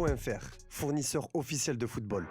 Foot.fr, fournisseur officiel de football.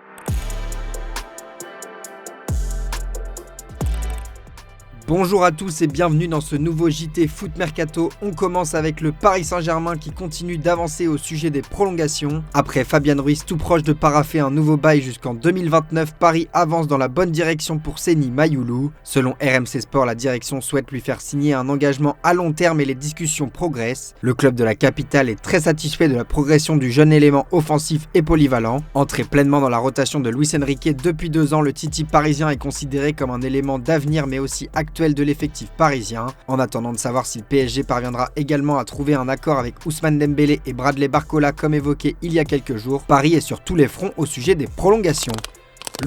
Bonjour à tous et bienvenue dans ce nouveau JT Foot Mercato. On commence avec le Paris Saint-Germain qui continue d'avancer au sujet des prolongations. Après Fabian Ruiz tout proche de paraffer un nouveau bail jusqu'en 2029, Paris avance dans la bonne direction pour Seny Mayoulou. Selon RMC Sport, la direction souhaite lui faire signer un engagement à long terme et les discussions progressent. Le club de la capitale est très satisfait de la progression du jeune élément offensif et polyvalent. Entré pleinement dans la rotation de Luis Enrique depuis 2 ans, le Titi parisien est considéré comme un élément d'avenir mais aussi actuel de l'effectif parisien. En attendant de savoir si le PSG parviendra également à trouver un accord avec Ousmane Dembélé et Bradley Barcola comme évoqué il y a quelques jours, Paris est sur tous les fronts au sujet des prolongations.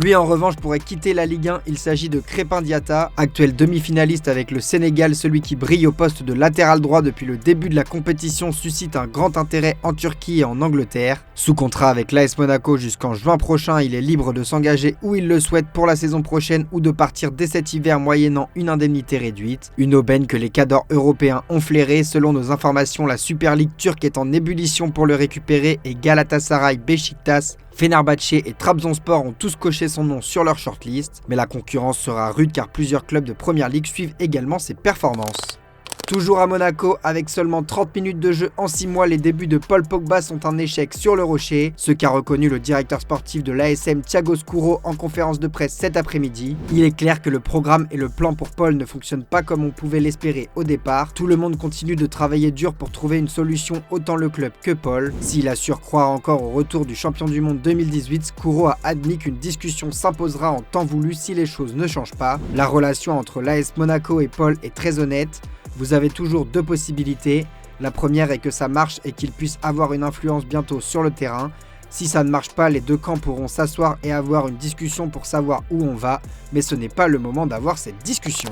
Lui en revanche pourrait quitter la Ligue 1, il s'agit de Crépin Diatta, actuel demi-finaliste avec le Sénégal, celui qui brille au poste de latéral droit depuis le début de la compétition suscite un grand intérêt en Turquie et en Angleterre. Sous contrat avec l'AS Monaco jusqu'en juin prochain, il est libre de s'engager où il le souhaite pour la saison prochaine ou de partir dès cet hiver moyennant une indemnité réduite. Une aubaine que les cadors européens ont flairée. Selon nos informations, la Super League turque est en ébullition pour le récupérer et Galatasaray, Beşiktaş, Fenerbahçe et Trabzonspor ont tous coché son nom sur leur shortlist, mais la concurrence sera rude car plusieurs clubs de Première Ligue suivent également ses performances. Toujours à Monaco, avec seulement 30 minutes de jeu en 6 mois, les débuts de Paul Pogba sont un échec sur le rocher, ce qu'a reconnu le directeur sportif de l'ASM Thiago Scuro en conférence de presse cet après-midi. Il est clair que le programme et le plan pour Paul ne fonctionnent pas comme on pouvait l'espérer au départ. Tout le monde continue de travailler dur pour trouver une solution, autant le club que Paul. S'il assure croire encore au retour du champion du monde 2018, Scuro a admis qu'une discussion s'imposera en temps voulu si les choses ne changent pas. La relation entre l'AS Monaco et Paul est très honnête. Vous avez toujours 2 possibilités. La première est que ça marche et qu'il puisse avoir une influence bientôt sur le terrain. Si ça ne marche pas, les 2 camps pourront s'asseoir et avoir une discussion pour savoir où on va, mais ce n'est pas le moment d'avoir cette discussion.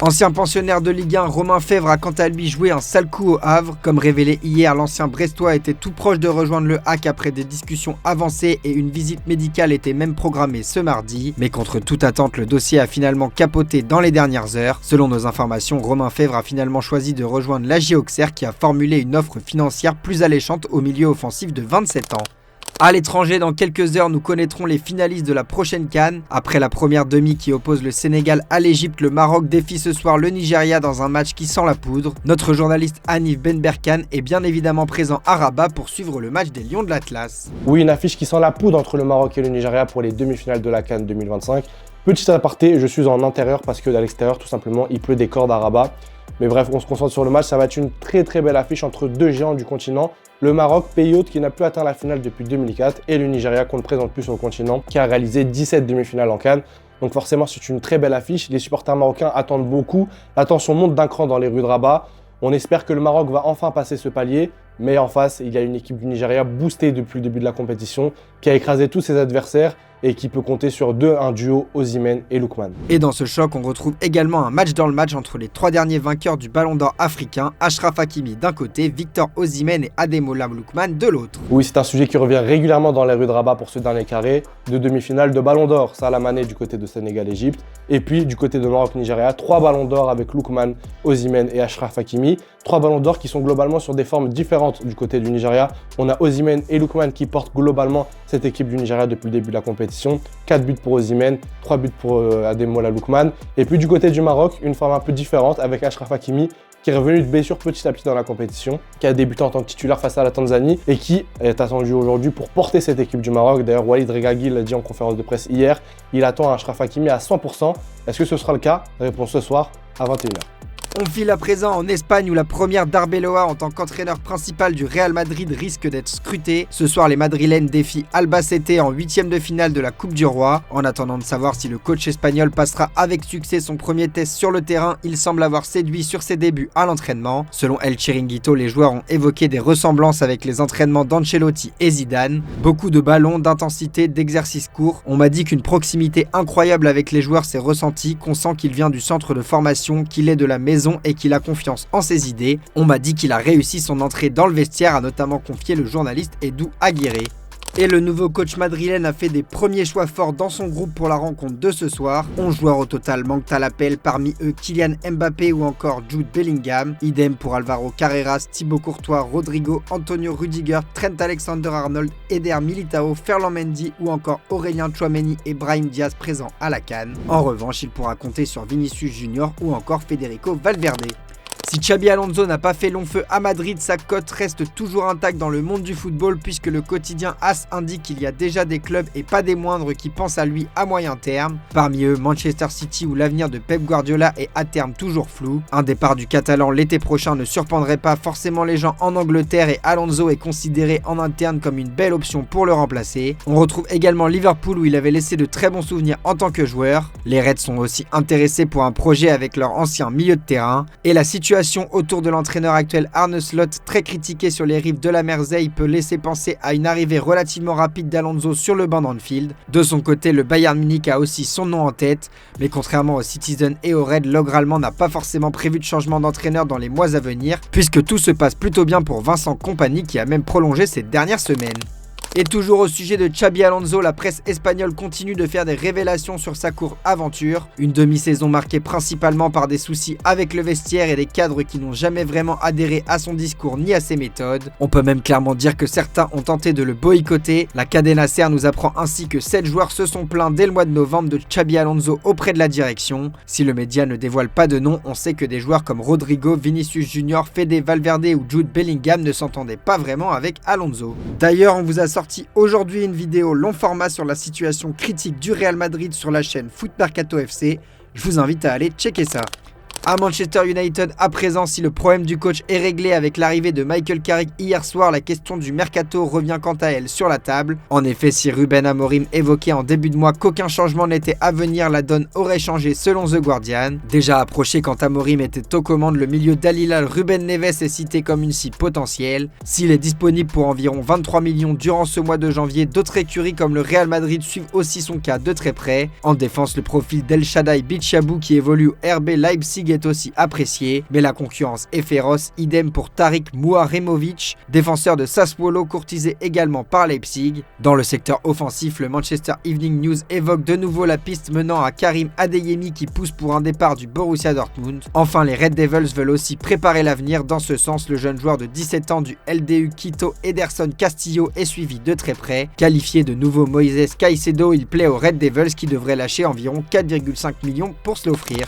Ancien pensionnaire de Ligue 1, Romain Fèvre a quant à lui joué un sale coup au Havre. Comme révélé hier, l'ancien Brestois était tout proche de rejoindre le HAC après des discussions avancées et une visite médicale était même programmée ce mardi. Mais contre toute attente, le dossier a finalement capoté dans les dernières heures. Selon nos informations, Romain Fèvre a finalement choisi de rejoindre l'AJ Auxerre qui a formulé une offre financière plus alléchante au milieu offensif de 27 ans. À l'étranger, dans quelques heures, nous connaîtrons les finalistes de la prochaine CAN. Après la première demi qui oppose le Sénégal à l'Égypte, le Maroc défie ce soir le Nigeria dans un match qui sent la poudre. Notre journaliste Hanif Benberkan est bien évidemment présent à Rabat pour suivre le match des Lions de l'Atlas. Oui, une affiche qui sent la poudre entre le Maroc et le Nigeria pour les demi-finales de la CAN 2025. Petit aparté, je suis en intérieur parce que à l'extérieur, tout simplement, il pleut des cordes à Rabat. Mais bref, on se concentre sur le match. Ça va être une très belle affiche entre 2 géants du continent. Le Maroc, pays hôte qui n'a plus atteint la finale depuis 2004, et le Nigeria qu'on ne présente plus sur le continent, qui a réalisé 17 demi-finales en CAN. Donc forcément, c'est une très belle affiche. Les supporters marocains attendent beaucoup. La tension monte d'un cran dans les rues de Rabat. On espère que le Maroc va enfin passer ce palier. Mais en face, il y a une équipe du Nigeria boostée depuis le début de la compétition, qui a écrasé tous ses adversaires et qui peut compter sur un duo Osimhen et Lookman. Et dans ce choc, on retrouve également un match dans le match entre les 3 derniers vainqueurs du Ballon d'Or africain, Achraf Hakimi d'un côté, Victor Osimhen et Ademola Lookman de l'autre. Oui, c'est un sujet qui revient régulièrement dans les rues de Rabat pour ce dernier carré de demi-finale de Ballon d'Or. Salah Mané du côté de Sénégal-Égypte et puis du côté de Maroc-Nigeria, 3 Ballons d'Or avec Lookman, Osimhen et Achraf Hakimi. 3 Ballons d'Or qui sont globalement sur des formes différentes du côté du Nigeria. On a Osimhen et Lookman qui portent globalement cette équipe du Nigeria depuis le début de la compétition. 4 buts pour Osimhen, 3 buts pour Ademola Lookman. Et puis du côté du Maroc, une forme un peu différente avec Achraf Hakimi qui est revenu de blessure petit à petit dans la compétition, qui a débuté en tant que titulaire face à la Tanzanie et qui est attendu aujourd'hui pour porter cette équipe du Maroc. D'ailleurs, Walid Regragui l'a dit en conférence de presse hier, il attend Achraf Hakimi à 100%. Est-ce que ce sera le cas? Réponse ce soir à 21h. On file à présent en Espagne où la première d'Arbeloa en tant qu'entraîneur principal du Real Madrid risque d'être scrutée. Ce soir, les Madrilènes défient Albacete en 8e de finale de la Coupe du Roi. En attendant de savoir si le coach espagnol passera avec succès son premier test sur le terrain, il semble avoir séduit sur ses débuts à l'entraînement. Selon El Chiringuito, les joueurs ont évoqué des ressemblances avec les entraînements d'Ancelotti et Zidane. Beaucoup de ballons, d'intensité, d'exercices courts. On m'a dit qu'une proximité incroyable avec les joueurs s'est ressentie, qu'on sent qu'il vient du centre de formation, qu'il est de la maison et qu'il a confiance en ses idées. On m'a dit qu'il a réussi son entrée dans le vestiaire, a notamment confié le journaliste Edu Aguirre. Et le nouveau coach madrilène a fait des premiers choix forts dans son groupe pour la rencontre de ce soir. 11 joueurs au total manquent à l'appel, parmi eux Kylian Mbappé ou encore Jude Bellingham. Idem pour Alvaro Carreras, Thibaut Courtois, Rodrigo, Antonio Rudiger, Trent Alexander-Arnold, Eder Militao, Ferland Mendy ou encore Aurélien Tchouaméni et Brahim Diaz présents à la CAN. En revanche, il pourra compter sur Vinicius Junior ou encore Federico Valverde. Si Xabi Alonso n'a pas fait long feu à Madrid, sa cote reste toujours intacte dans le monde du football puisque le quotidien AS indique qu'il y a déjà des clubs et pas des moindres qui pensent à lui à moyen terme. Parmi eux, Manchester City où l'avenir de Pep Guardiola est à terme toujours flou. Un départ du Catalan l'été prochain ne surprendrait pas forcément les gens en Angleterre et Alonso est considéré en interne comme une belle option pour le remplacer. On retrouve également Liverpool où il avait laissé de très bons souvenirs en tant que joueur. Les Reds sont aussi intéressés pour un projet avec leur ancien milieu de terrain et la situation autour de l'entraîneur actuel Arne Slot, très critiqué sur les rives de la Mersey, peut laisser penser à une arrivée relativement rapide d'Alonso sur le banc d'Anfield. De son côté, le Bayern Munich a aussi son nom en tête, mais contrairement aux Citizens et aux Reds, l'ogre allemand n'a pas forcément prévu de changement d'entraîneur dans les mois à venir, puisque tout se passe plutôt bien pour Vincent Kompany qui a même prolongé ces dernières semaines. Et toujours au sujet de Xabi Alonso, la presse espagnole continue de faire des révélations sur sa courte aventure. Une demi-saison marquée principalement par des soucis avec le vestiaire et des cadres qui n'ont jamais vraiment adhéré à son discours ni à ses méthodes. On peut même clairement dire que certains ont tenté de le boycotter. La Cadena Ser nous apprend ainsi que 7 joueurs se sont plaints dès le mois de novembre de Xabi Alonso auprès de la direction. Si le média ne dévoile pas de nom, on sait que des joueurs comme Rodrigo, Vinicius Junior, Fede Valverde ou Jude Bellingham ne s'entendaient pas vraiment avec Alonso. D'ailleurs, on vous a sorti aujourd'hui une vidéo long format sur la situation critique du Real Madrid sur la chaîne Foot Mercato FC. Je vous invite à aller checker ça. À Manchester United, à présent, si le problème du coach est réglé avec l'arrivée de Michael Carrick hier soir, la question du mercato revient quant à elle sur la table. En effet, si Ruben Amorim évoquait en début de mois qu'aucun changement n'était à venir, la donne aurait changé selon The Guardian. Déjà approché quand Amorim était aux commandes, le milieu d'Al Hilal Ruben Neves est cité comme une cible potentielle. S'il est disponible pour environ 23 millions durant ce mois de janvier, d'autres écuries comme le Real Madrid suivent aussi son cas de très près. En défense, le profil d'El Shaddai Bichabou qui évolue au RB Leipzig est aussi apprécié, mais la concurrence est féroce, idem pour Tarik Muaremovic, défenseur de Sassuolo courtisé également par Leipzig. Dans le secteur offensif, le Manchester Evening News évoque de nouveau la piste menant à Karim Adeyemi qui pousse pour un départ du Borussia Dortmund. Enfin, les Red Devils veulent aussi préparer l'avenir. Dans ce sens, le jeune joueur de 17 ans du LDU Quito, Ederson Castillo, est suivi de très près. Qualifié de nouveau Moises Caicedo, il plaît aux Red Devils qui devraient lâcher environ 4,5 millions pour se l'offrir.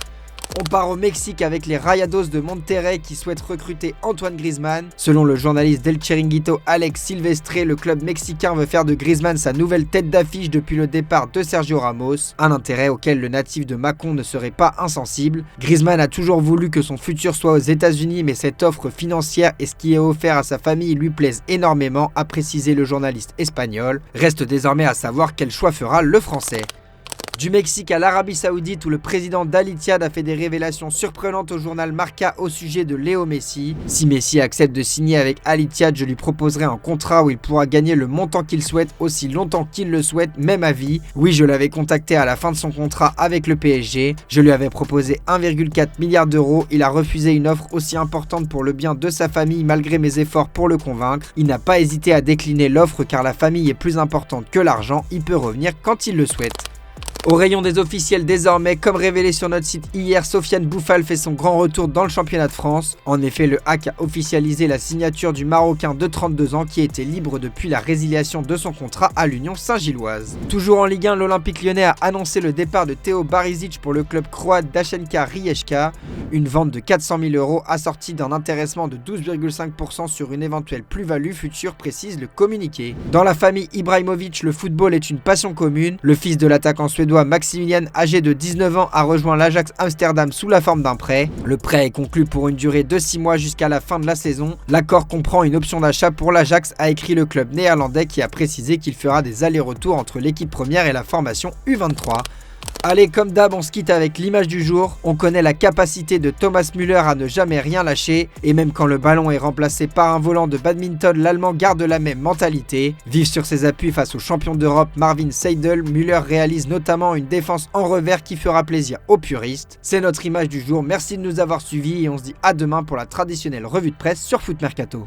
On part au Mexique avec les Rayados de Monterrey qui souhaitent recruter Antoine Griezmann. Selon le journaliste del Chiringuito Alex Silvestre, le club mexicain veut faire de Griezmann sa nouvelle tête d'affiche depuis le départ de Sergio Ramos, un intérêt auquel le natif de Mâcon ne serait pas insensible. Griezmann a toujours voulu que son futur soit aux États-Unis, mais cette offre financière et ce qui est offert à sa famille lui plaisent énormément, a précisé le journaliste espagnol. Reste désormais à savoir quel choix fera le Français. Du Mexique à l'Arabie Saoudite où le président d'Al Ittihad a fait des révélations surprenantes au journal Marca au sujet de Léo Messi. Si Messi accepte de signer avec Al Ittihad, je lui proposerai un contrat où il pourra gagner le montant qu'il souhaite aussi longtemps qu'il le souhaite, même à vie. Oui, je l'avais contacté à la fin de son contrat avec le PSG. Je lui avais proposé 1,4 milliard d'euros. Il a refusé une offre aussi importante pour le bien de sa famille malgré mes efforts pour le convaincre. Il n'a pas hésité à décliner l'offre car la famille est plus importante que l'argent. Il peut revenir quand il le souhaite. Au rayon des officiels désormais, comme révélé sur notre site hier, Sofiane Bouffal fait son grand retour dans le championnat de France. En effet, le HAC a officialisé la signature du Marocain de 32 ans qui était libre depuis la résiliation de son contrat à l'Union Saint-Gilloise. Toujours en Ligue 1, l'Olympique Lyonnais a annoncé le départ de Teo Barizic pour le club croate d'Hašenka Rijeka. Une vente de 400 000 € assortie d'un intéressement de 12,5% sur une éventuelle plus-value future, précise le communiqué. Dans la famille Ibrahimovic, le football est une passion commune. Le fils de l'attaquant suédois Maximilian, âgé de 19 ans, a rejoint l'Ajax Amsterdam sous la forme d'un prêt. Le prêt est conclu pour une durée de 6 mois jusqu'à la fin de la saison. L'accord comprend une option d'achat pour l'Ajax, a écrit le club néerlandais qui a précisé qu'il fera des allers-retours entre l'équipe première et la formation U23. Allez, comme d'hab, on se quitte avec l'image du jour. On connaît la capacité de Thomas Müller à ne jamais rien lâcher. Et même quand le ballon est remplacé par un volant de badminton, l'Allemand garde la même mentalité. Vive sur ses appuis face au champion d'Europe Marvin Seidel, Müller réalise notamment une défense en revers qui fera plaisir aux puristes. C'est notre image du jour. Merci de nous avoir suivis et on se dit à demain pour la traditionnelle revue de presse sur Foot Mercato.